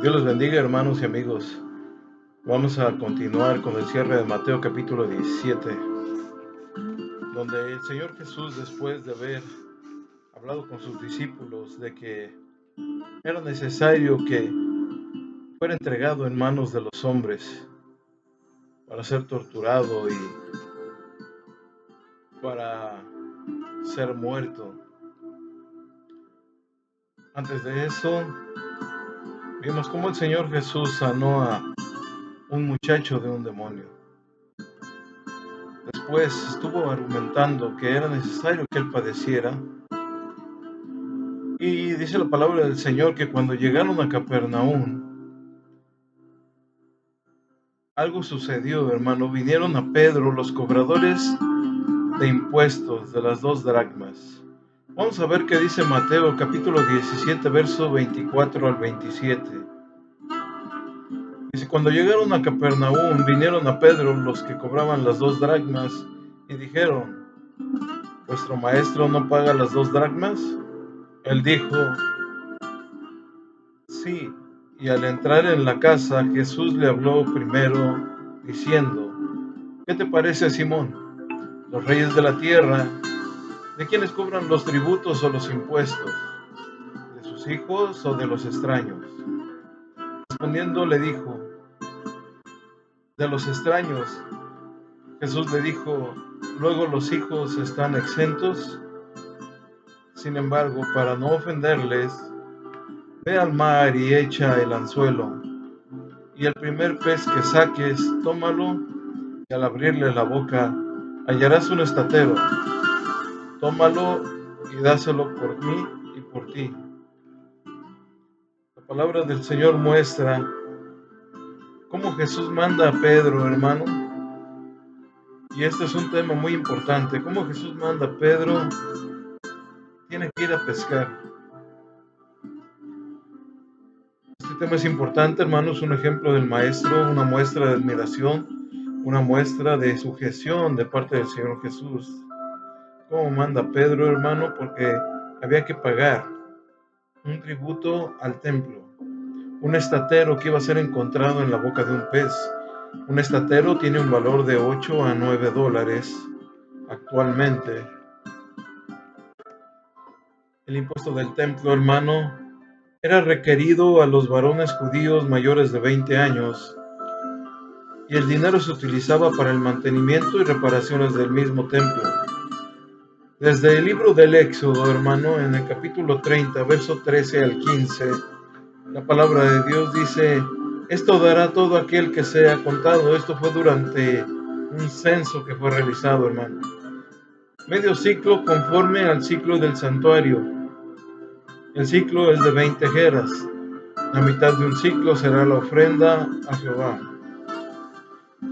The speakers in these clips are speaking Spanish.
Dios los bendiga, hermanos y amigos. Vamos a continuar con el cierre de Mateo capítulo 17, donde el Señor Jesús, después de haber hablado con sus discípulos de que era necesario que fuera entregado en manos de los hombres para ser torturado y para ser muerto. Antes de eso, vimos cómo el Señor Jesús sanó a un muchacho de un demonio. Después estuvo argumentando que era necesario que él padeciera. Y dice la palabra del Señor que cuando llegaron a Capernaum, algo sucedió, hermano. Vinieron a Pedro los cobradores de impuestos de las 2 dracmas. Vamos a ver qué dice Mateo capítulo 17, verso 24 al 27. Dice, cuando llegaron a Capernaum, vinieron a Pedro los que cobraban las 2 dracmas y dijeron, ¿vuestro maestro no paga las 2 dracmas? Él dijo, sí. Y al entrar en la casa, Jesús le habló primero, diciendo, ¿qué te parece, Simón? Los reyes de la tierra, ¿de quiénes cobran los tributos o los impuestos? ¿De sus hijos o de los extraños? Respondiendo le dijo, de los extraños. Jesús le dijo, luego los hijos están exentos. Sin embargo, para no ofenderles, ve al mar y echa el anzuelo, y el primer pez que saques, tómalo, y al abrirle la boca, hallarás un estatero. Tómalo y dáselo por mí y por ti. La palabra del Señor muestra cómo Jesús manda a Pedro, hermano. Y este es un tema muy importante. Cómo Jesús manda a Pedro, tiene que ir a pescar. Este tema es importante, hermanos, un ejemplo del Maestro, una muestra de admiración, una muestra de sujeción de parte del Señor Jesús. ¿Cómo manda a Pedro, hermano? Porque había que pagar un tributo al templo. Un estatero que iba a ser encontrado en la boca de un pez. Un estatero tiene un valor de 8 a 9 dólares actualmente. El impuesto del templo, hermano, era requerido a los varones judíos mayores de 20 años, y el dinero se utilizaba para el mantenimiento y reparaciones del mismo templo. Desde el libro del Éxodo, hermano, en el capítulo 30, verso 13 al 15, la palabra de Dios dice, esto dará todo aquel que sea contado. Esto fue durante un censo que fue realizado, hermano. Medio ciclo conforme al ciclo del santuario. El ciclo es de 20 geras. La mitad de un ciclo será la ofrenda a Jehová.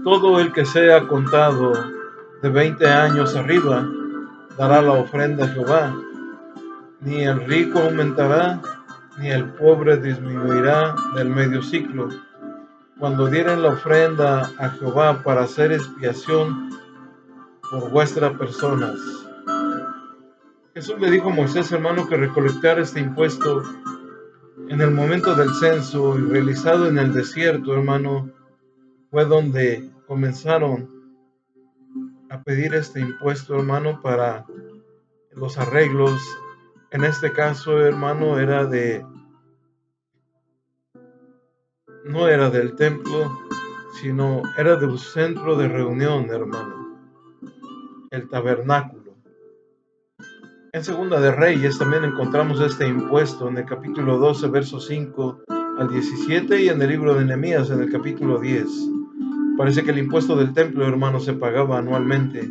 Todo el que sea contado de 20 años arriba dará la ofrenda a Jehová. Ni el rico aumentará, ni el pobre disminuirá del medio ciclo. Cuando dieren la ofrenda a Jehová para hacer expiación por vuestras personas. Jesús le dijo a Moisés, hermano, que recolectar este impuesto en el momento del censo y realizado en el desierto, hermano, fue donde comenzaron a pedir este impuesto, hermano, para los arreglos. En este caso, hermano, no era del templo, sino era de un centro de reunión, hermano, el tabernáculo. En Segunda de Reyes también encontramos este impuesto en el capítulo 12, versos 5 al 17, y en el libro de Nehemías en el capítulo 10. Parece que el impuesto del templo, hermano, se pagaba anualmente,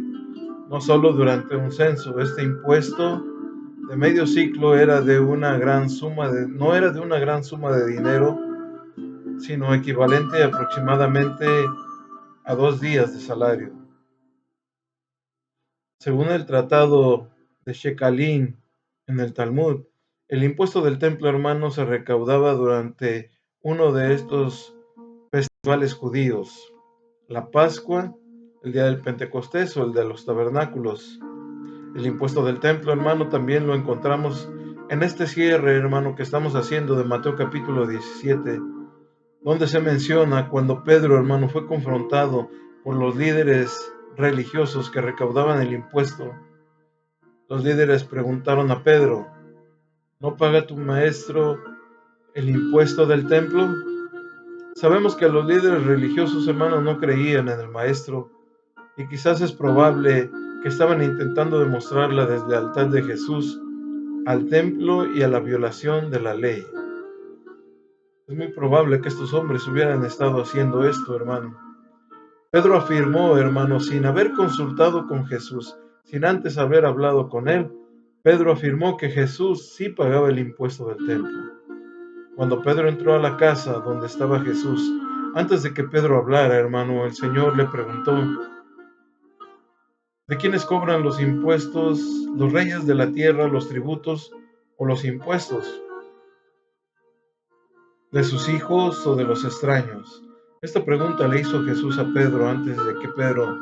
no solo durante un censo. Este impuesto de medio ciclo era de una gran suma no era de una gran suma de dinero, sino equivalente aproximadamente a 2 días de salario. Según el tratado de Shekalim en el Talmud, el impuesto del templo, hermano, se recaudaba durante uno de estos festivales judíos, la Pascua, el día del Pentecostés o el de los tabernáculos. El impuesto del templo, hermano, también lo encontramos en este cierre, hermano, que estamos haciendo de Mateo capítulo 17. donde se menciona cuando Pedro, hermano, fue confrontado por los líderes religiosos que recaudaban el impuesto. Los líderes preguntaron a Pedro: ¿no paga tu maestro el impuesto del templo? Sabemos que los líderes religiosos, hermanos, no creían en el maestro, y quizás es probable que estaban intentando demostrar la deslealtad de Jesús al templo y a la violación de la ley. Es muy probable que estos hombres hubieran estado haciendo esto, hermano. Pedro afirmó, hermano, sin haber consultado con Jesús, sin antes haber hablado con él, Pedro afirmó que Jesús sí pagaba el impuesto del templo. Cuando Pedro entró a la casa donde estaba Jesús, antes de que Pedro hablara, hermano, el Señor le preguntó: ¿de quiénes cobran los impuestos los reyes de la tierra, los tributos o los impuestos? ¿De sus hijos o de los extraños? Esta pregunta le hizo Jesús a Pedro antes de que Pedro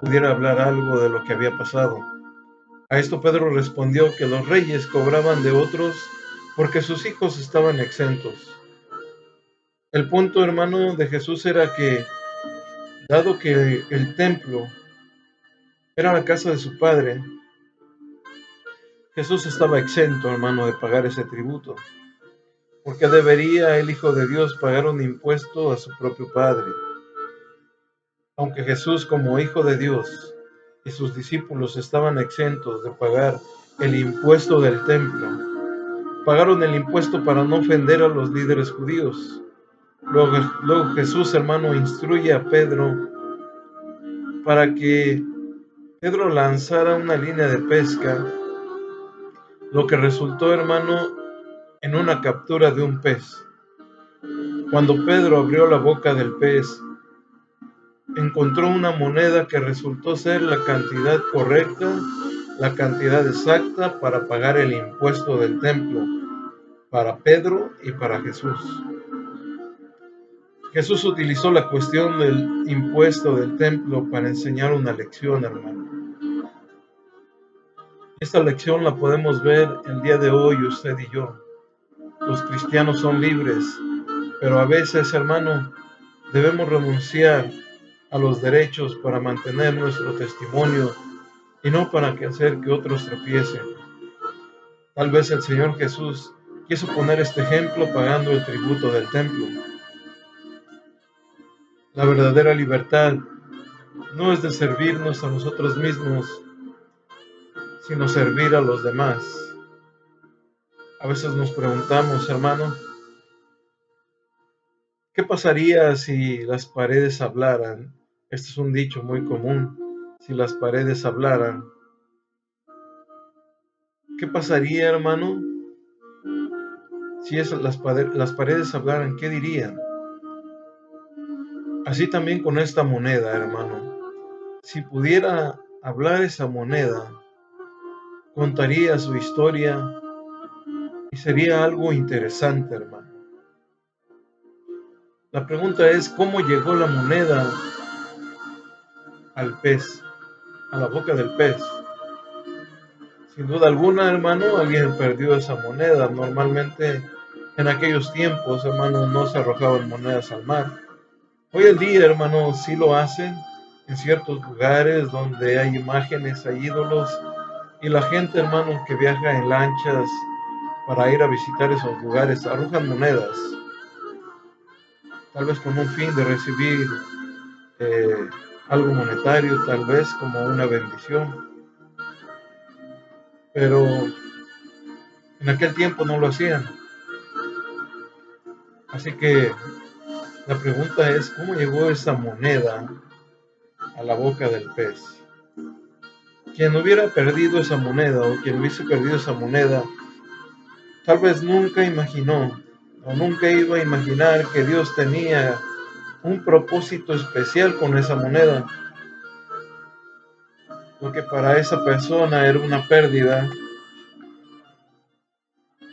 pudiera hablar algo de lo que había pasado. A esto Pedro respondió que los reyes cobraban de otros porque sus hijos estaban exentos. El punto, hermano, de Jesús era que, dado que el templo era la casa de su padre, Jesús estaba exento, hermano, de pagar ese tributo. Porque debería el Hijo de Dios pagar un impuesto a su propio Padre. Aunque Jesús, como Hijo de Dios, y sus discípulos estaban exentos de pagar el impuesto del templo, pagaron el impuesto para no ofender a los líderes judíos. Luego Jesús, hermano, instruye a Pedro para que Pedro lanzara una línea de pesca, lo que resultó, hermano, en una captura de un pez. Cuando Pedro abrió la boca del pez, encontró una moneda que resultó ser la cantidad correcta, la cantidad exacta para pagar el impuesto del templo, para Pedro y para Jesús. Jesús utilizó la cuestión del impuesto del templo para enseñar una lección, hermano. Esta lección la podemos ver el día de hoy, usted y yo. Los cristianos son libres, pero a veces, hermano, debemos renunciar a los derechos para mantener nuestro testimonio y no para hacer que otros tropiecen. Tal vez el Señor Jesús quiso poner este ejemplo pagando el tributo del templo. La verdadera libertad no es de servirnos a nosotros mismos, sino servir a los demás. A veces nos preguntamos, hermano, ¿qué pasaría si las paredes hablaran? Este es un dicho muy común. Si las paredes hablaran, ¿qué pasaría, hermano? Si las paredes hablaran, ¿qué dirían? Así también con esta moneda, hermano. Si pudiera hablar esa moneda, contaría su historia y sería algo interesante, hermano. La pregunta es, ¿cómo llegó la moneda al pez, a la boca del pez? Sin duda alguna, hermano, alguien perdió esa moneda. Normalmente, en aquellos tiempos, hermano, no se arrojaban monedas al mar. Hoy en día, hermano, sí lo hacen en ciertos lugares donde hay imágenes, hay ídolos, y la gente, hermano, que viaja en lanchas para ir a visitar esos lugares, arrojan monedas, tal vez con un fin de recibir eh, algo monetario, tal vez como una bendición, pero en aquel tiempo no lo hacían. Así que la pregunta es, ¿cómo llegó esa moneda a la boca del pez? Quien hubiera perdido esa moneda o quien hubiese perdido esa moneda, tal vez nunca imaginó o nunca iba a imaginar que Dios tenía un propósito especial con esa moneda. Lo que para esa persona era una pérdida,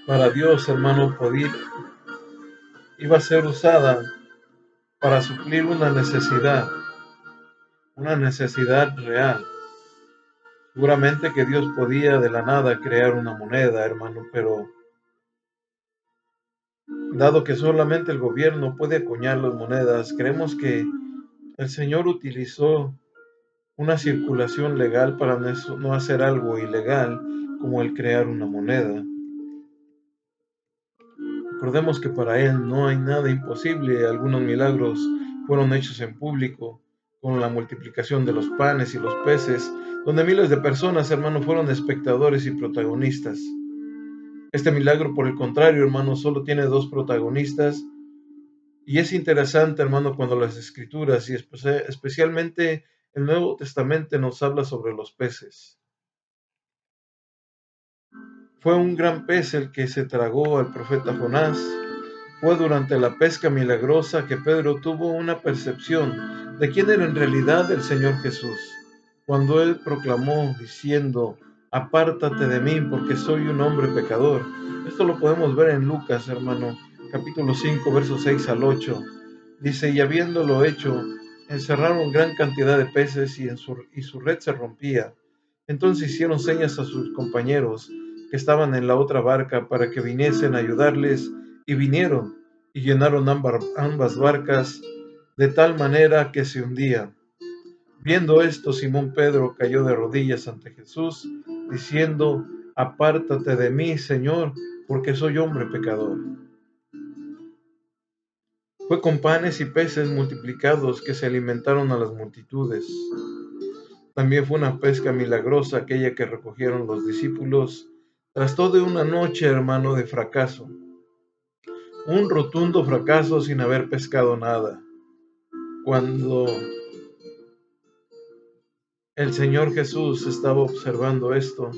para Dios, hermano, iba a ser usada para suplir una necesidad real. Seguramente que Dios podía de la nada crear una moneda, hermano, pero Dado que solamente el gobierno puede acuñar las monedas, creemos que el Señor utilizó una circulación legal para no hacer algo ilegal como el crear una moneda. Recordemos que para Él no hay nada imposible. Algunos milagros fueron hechos en público, con la multiplicación de los panes y los peces, donde miles de personas, hermano, fueron espectadores y protagonistas. Este milagro, por el contrario, hermano, solo tiene dos protagonistas. Y es interesante, hermano, cuando las Escrituras y especialmente el Nuevo Testamento nos habla sobre los peces. Fue un gran pez el que se tragó al profeta Jonás. Fue durante la pesca milagrosa que Pedro tuvo una percepción de quién era en realidad el Señor Jesús, cuando él proclamó diciendo: apártate de mí porque soy un hombre pecador. Esto lo podemos ver en Lucas, hermano, capítulo 5, versos 6 al 8. Dice: y habiéndolo hecho, encerraron gran cantidad de peces y su red se rompía. Entonces hicieron señas a sus compañeros que estaban en la otra barca para que viniesen a ayudarles, y vinieron y llenaron ambas barcas de tal manera que se hundían. Viendo esto, Simón Pedro cayó de rodillas ante Jesús, diciendo: apártate de mí, Señor, porque soy hombre pecador. Fue con panes y peces multiplicados que se alimentaron a las multitudes. También fue una pesca milagrosa aquella que recogieron los discípulos tras toda una noche, hermano, de fracaso. Un rotundo fracaso sin haber pescado nada. Cuando el Señor Jesús estaba observando esto,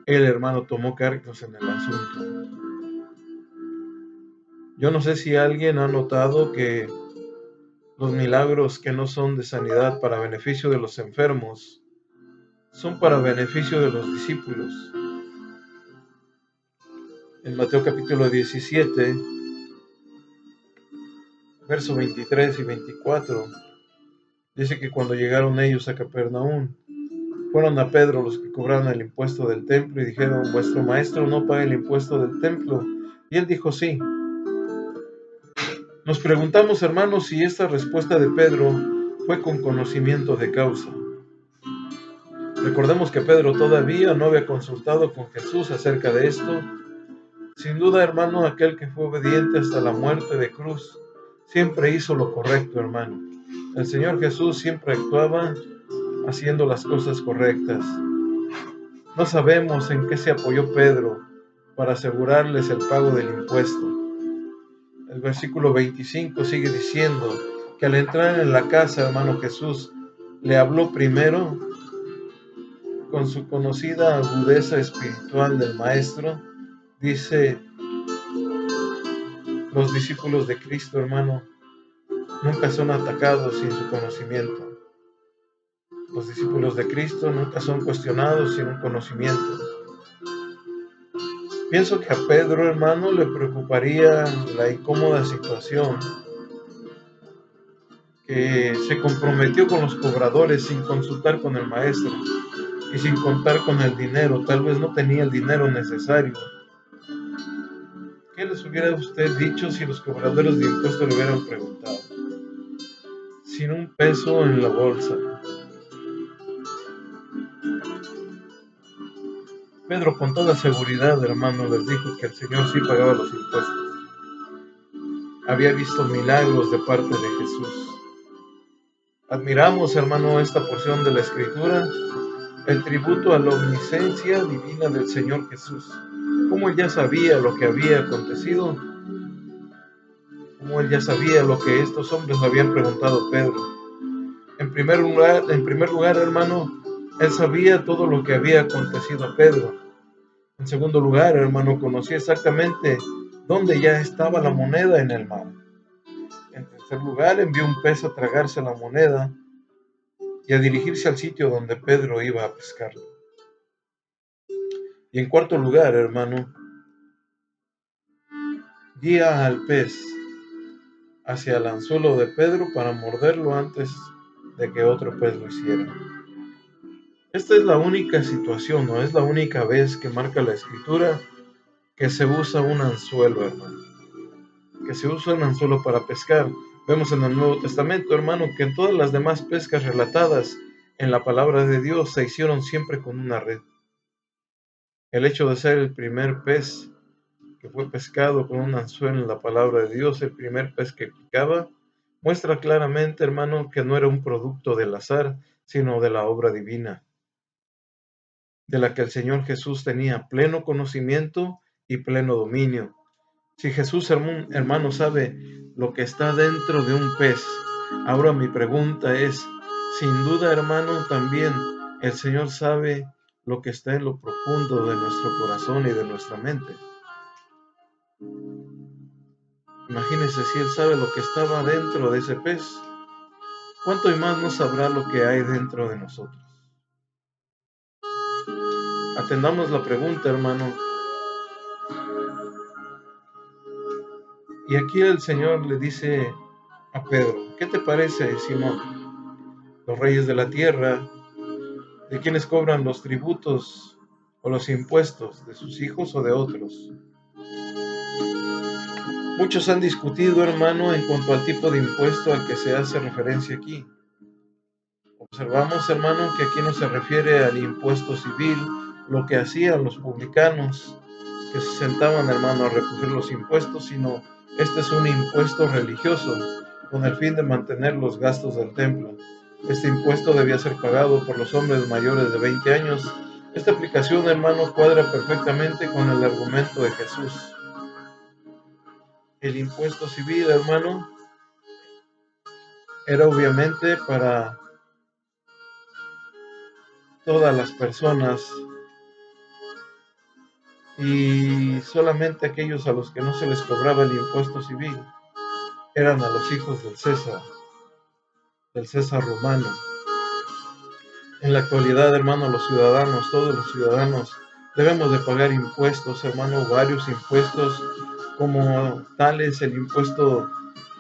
el hermano tomó cargos en el asunto. Yo no sé si alguien ha notado que los milagros que no son de sanidad para beneficio de los enfermos son para beneficio de los discípulos. En Mateo capítulo 17, versos 23 y 24, dice que cuando llegaron ellos a Capernaum, fueron a Pedro los que cobraban el impuesto del templo y dijeron: vuestro maestro no paga el impuesto del templo. Y él dijo: sí. Nos preguntamos, hermanos, si esta respuesta de Pedro fue con conocimiento de causa. Recordemos que Pedro todavía no había consultado con Jesús acerca de esto. Sin duda, hermano, aquel que fue obediente hasta la muerte de cruz siempre hizo lo correcto, hermano. El Señor Jesús siempre actuaba haciendo las cosas correctas. No sabemos en qué se apoyó Pedro para asegurarles el pago del impuesto. El versículo 25 sigue diciendo que al entrar en la casa, hermano, Jesús le habló primero con su conocida agudeza espiritual del maestro. Dice: los discípulos de Cristo, hermano, nunca son atacados sin su conocimiento. Los discípulos de Cristo nunca son cuestionados sin un conocimiento. Pienso que a Pedro, hermano, le preocuparía la incómoda situación que se comprometió con los cobradores sin consultar con el maestro y sin contar con el dinero. Tal vez no tenía el dinero necesario. ¿Qué les hubiera usted dicho si los cobradores de impuestos le hubieran preguntado? Sin un peso en la bolsa. Pedro con toda seguridad, hermano, les dijo que el Señor sí pagaba los impuestos. Había visto milagros de parte de Jesús. Admiramos, hermano, esta porción de la Escritura, el tributo a la omnisciencia divina del Señor Jesús. Como Él ya sabía lo que había acontecido, como Él ya sabía lo que estos hombres le habían preguntado a Pedro. En primer lugar, hermano, Él sabía todo lo que había acontecido a Pedro. En segundo lugar, hermano, conocía exactamente dónde ya estaba la moneda en el mar. En tercer lugar, envió un pez a tragarse la moneda y a dirigirse al sitio donde Pedro iba a pescarlo. Y en cuarto lugar, hermano, guía al pez hacia el anzuelo de Pedro para morderlo antes de que otro pez lo hiciera. Esta es la única situación, no es la única vez que marca la Escritura que se usa un anzuelo, hermano, que se usa un anzuelo para pescar. Vemos en el Nuevo Testamento, hermano, que en todas las demás pescas relatadas en la palabra de Dios se hicieron siempre con una red. El hecho de ser el primer pez que fue pescado con un anzuelo en la palabra de Dios, el primer pez que picaba, muestra claramente, hermano, que no era un producto del azar, sino de la obra divina, de la que el Señor Jesús tenía pleno conocimiento y pleno dominio. Si Jesús, hermano, sabe lo que está dentro de un pez, ahora mi pregunta es, sin duda, hermano, también el Señor sabe lo que está en lo profundo de nuestro corazón y de nuestra mente. Imagínense, si Él sabe lo que estaba dentro de ese pez, ¿cuánto y más no sabrá lo que hay dentro de nosotros? Atendamos la pregunta, hermano. Y aquí el Señor le dice a Pedro, ¿qué te parece, Simón? Los reyes de la tierra, ¿de quienes cobran los tributos o los impuestos? ¿De sus hijos o de otros? Muchos han discutido, hermano, en cuanto al tipo de impuesto al que se hace referencia aquí. Observamos, hermano, que aquí no se refiere al impuesto civil, lo que hacían los publicanos, que se sentaban, hermano, a recoger los impuestos, sino este es un impuesto religioso, con el fin de mantener los gastos del templo. Este impuesto debía ser pagado por los hombres mayores de 20 años. Esta aplicación, hermano, cuadra perfectamente con el argumento de Jesús. El impuesto civil, hermano, era obviamente para todas las personas y solamente aquellos a los que no se les cobraba el impuesto civil eran a los hijos del César romano. En la actualidad, hermano, los ciudadanos, todos los ciudadanos, debemos de pagar impuestos, hermano, varios impuestos, como tales el impuesto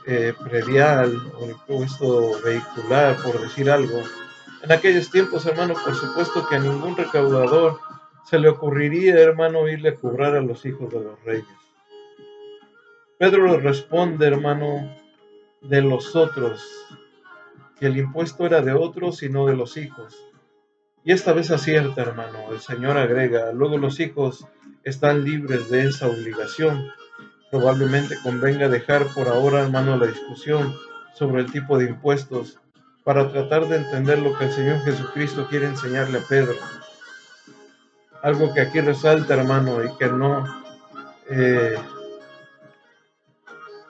predial o el impuesto vehicular, por decir algo. En aquellos tiempos, hermano, por supuesto que a ningún recaudador se le ocurriría, hermano, irle a cobrar a los hijos de los reyes. Pedro responde, hermano, de los otros, que el impuesto era de otros y no de los hijos. Y esta vez acierta, hermano. El Señor agrega, luego los hijos están libres de esa obligación. Probablemente convenga dejar por ahora, hermano, la discusión sobre el tipo de impuestos para tratar de entender lo que el Señor Jesucristo quiere enseñarle a Pedro. Algo que aquí resalta, hermano, y que no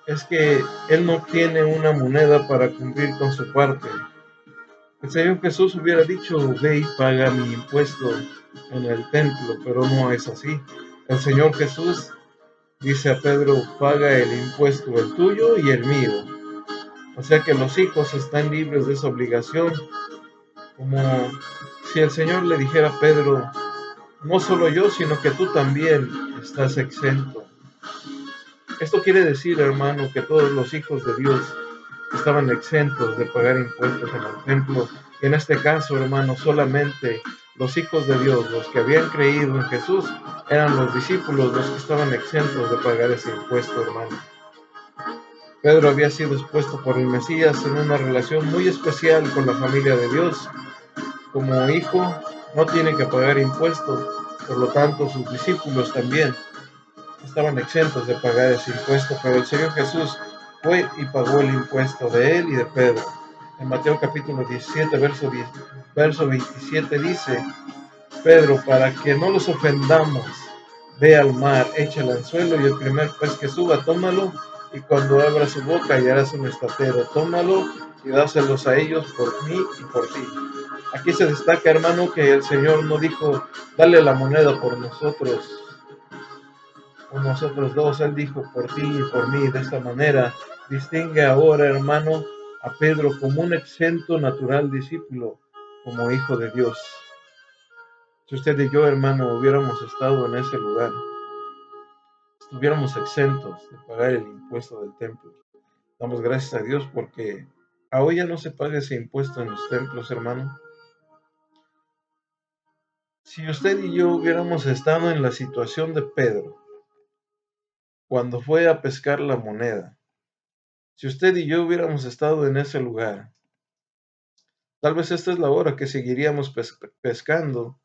es que Él no tiene una moneda para cumplir con su parte. El Señor Jesús hubiera dicho, ve y paga mi impuesto en el templo, pero no es así. El Señor Jesús dice a Pedro, paga el impuesto, el tuyo y el mío. O sea que los hijos están libres de esa obligación, como si el Señor le dijera a Pedro, no solo yo, sino que tú también estás exento. Esto quiere decir, hermano, que todos los hijos de Dios estaban exentos de pagar impuestos en el templo. Y en este caso, hermano, solamente los hijos de Dios, los que habían creído en Jesús, eran los discípulos los que estaban exentos de pagar ese impuesto, hermano. Pedro había sido expuesto por el Mesías en una relación muy especial con la familia de Dios. Como hijo, no tiene que pagar impuestos, por lo tanto, sus discípulos también estaban exentos de pagar ese impuesto, pero el Señor Jesús fue y pagó el impuesto de él y de Pedro. En Mateo capítulo 17, verso 27 dice, Pedro, para que no los ofendamos, ve al mar, echa el anzuelo y el primer pez que suba, tómalo, y cuando abra su boca hallarás un estatero, tómalo y dáselos a ellos por mí y por ti. Aquí se destaca, hermano, que el Señor no dijo, dale la moneda por nosotros, o nosotros dos, Él dijo, por ti y por mí. De esta manera, distingue ahora, hermano, a Pedro como un exento natural discípulo, como hijo de Dios. Si usted y yo, hermano, hubiéramos estado en ese lugar, estuviéramos exentos de pagar el impuesto del templo. Damos gracias a Dios porque hoy ya no se paga ese impuesto en los templos, hermano. Si usted y yo hubiéramos estado en la situación de Pedro, cuando fue a pescar la moneda. Si usted y yo hubiéramos estado en ese lugar, tal vez esta es la hora que seguiríamos pescando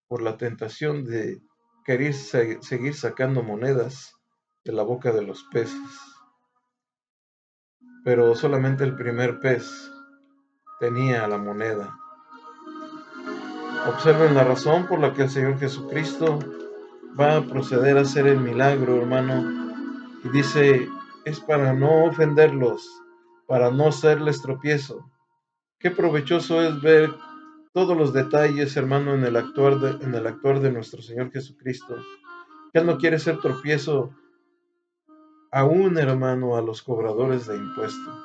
por la tentación de querer seguir sacando monedas de la boca de los peces. Pero solamente el primer pez tenía la moneda. Observen la razón por la que el Señor Jesucristo va a proceder a hacer el milagro, hermano. Y dice, es para no ofenderlos, para no hacerles tropiezo. Qué provechoso es ver todos los detalles, hermano, en el actuar de nuestro Señor Jesucristo. Que Él no quiere ser tropiezo aún, hermano, a los cobradores de impuestos.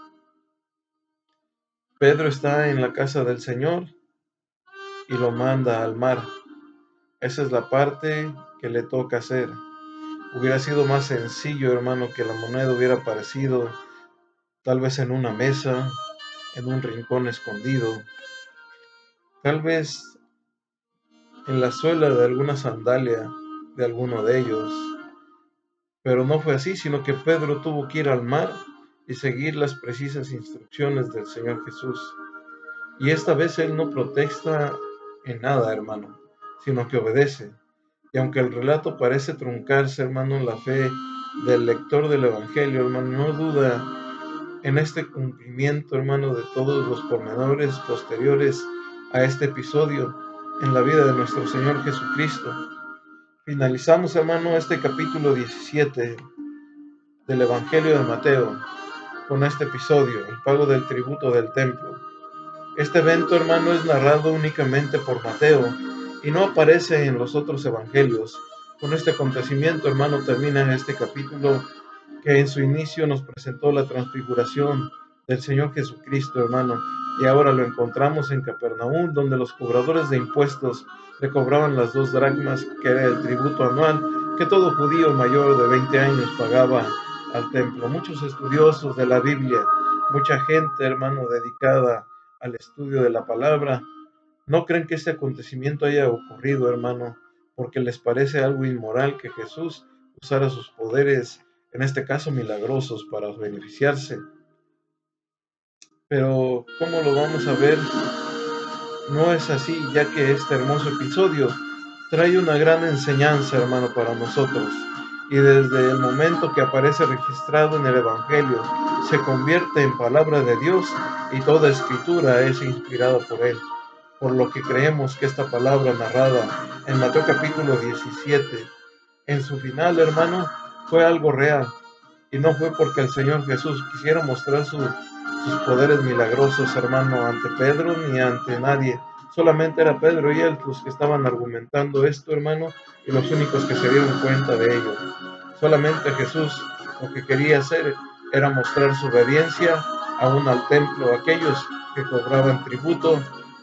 Pedro está en la casa del Señor y lo manda al mar. Esa es la parte que le toca hacer. Hubiera sido más sencillo, hermano, que la moneda hubiera aparecido tal vez en una mesa, en un rincón escondido, tal vez en la suela de alguna sandalia de alguno de ellos. Pero no fue así, sino que Pedro tuvo que ir al mar y seguir las precisas instrucciones del Señor Jesús. Y esta vez él no protesta en nada, hermano, sino que obedece. Y aunque el relato parece truncarse, hermano, en la fe del lector del Evangelio, hermano, no duda en este cumplimiento, hermano, de todos los pormenores posteriores a este episodio en la vida de nuestro Señor Jesucristo. Finalizamos, hermano, este capítulo 17 del Evangelio de Mateo con este episodio, el pago del tributo del templo. Este evento, hermano, es narrado únicamente por Mateo y no aparece en los otros evangelios. Con este acontecimiento, hermano, termina este capítulo que en su inicio nos presentó la transfiguración del Señor Jesucristo, hermano, y ahora lo encontramos en Capernaum, donde los cobradores de impuestos le cobraban las 2 dracmas, que era el tributo anual que todo judío mayor de 20 años pagaba al templo. Muchos estudiosos de la Biblia, mucha gente, hermano, dedicada al estudio de la palabra, no creen que este acontecimiento haya ocurrido, hermano, porque les parece algo inmoral que Jesús usara sus poderes, en este caso milagrosos, para beneficiarse. Pero, ¿cómo lo vamos a ver? No es así, ya que este hermoso episodio trae una gran enseñanza, hermano, para nosotros. Y desde el momento que aparece registrado en el Evangelio, se convierte en palabra de Dios y toda escritura es inspirada por Él. Por lo que creemos que esta palabra narrada en Mateo capítulo 17, en su final, hermano, fue algo real. Y no fue porque el Señor Jesús quisiera mostrar sus poderes milagrosos, hermano, ante Pedro ni ante nadie. Solamente era Pedro y él los que estaban argumentando esto, hermano, y los únicos que se dieron cuenta de ello. Solamente Jesús lo que quería hacer era mostrar su obediencia aún al templo, a aquellos que cobraban tributo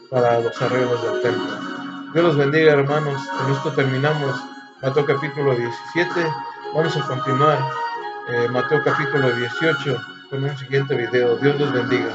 para los arreglos del templo. Dios los bendiga, hermanos. Con esto terminamos Mateo capítulo 17. Vamos a continuar Mateo capítulo 18 con un siguiente video. Dios los bendiga.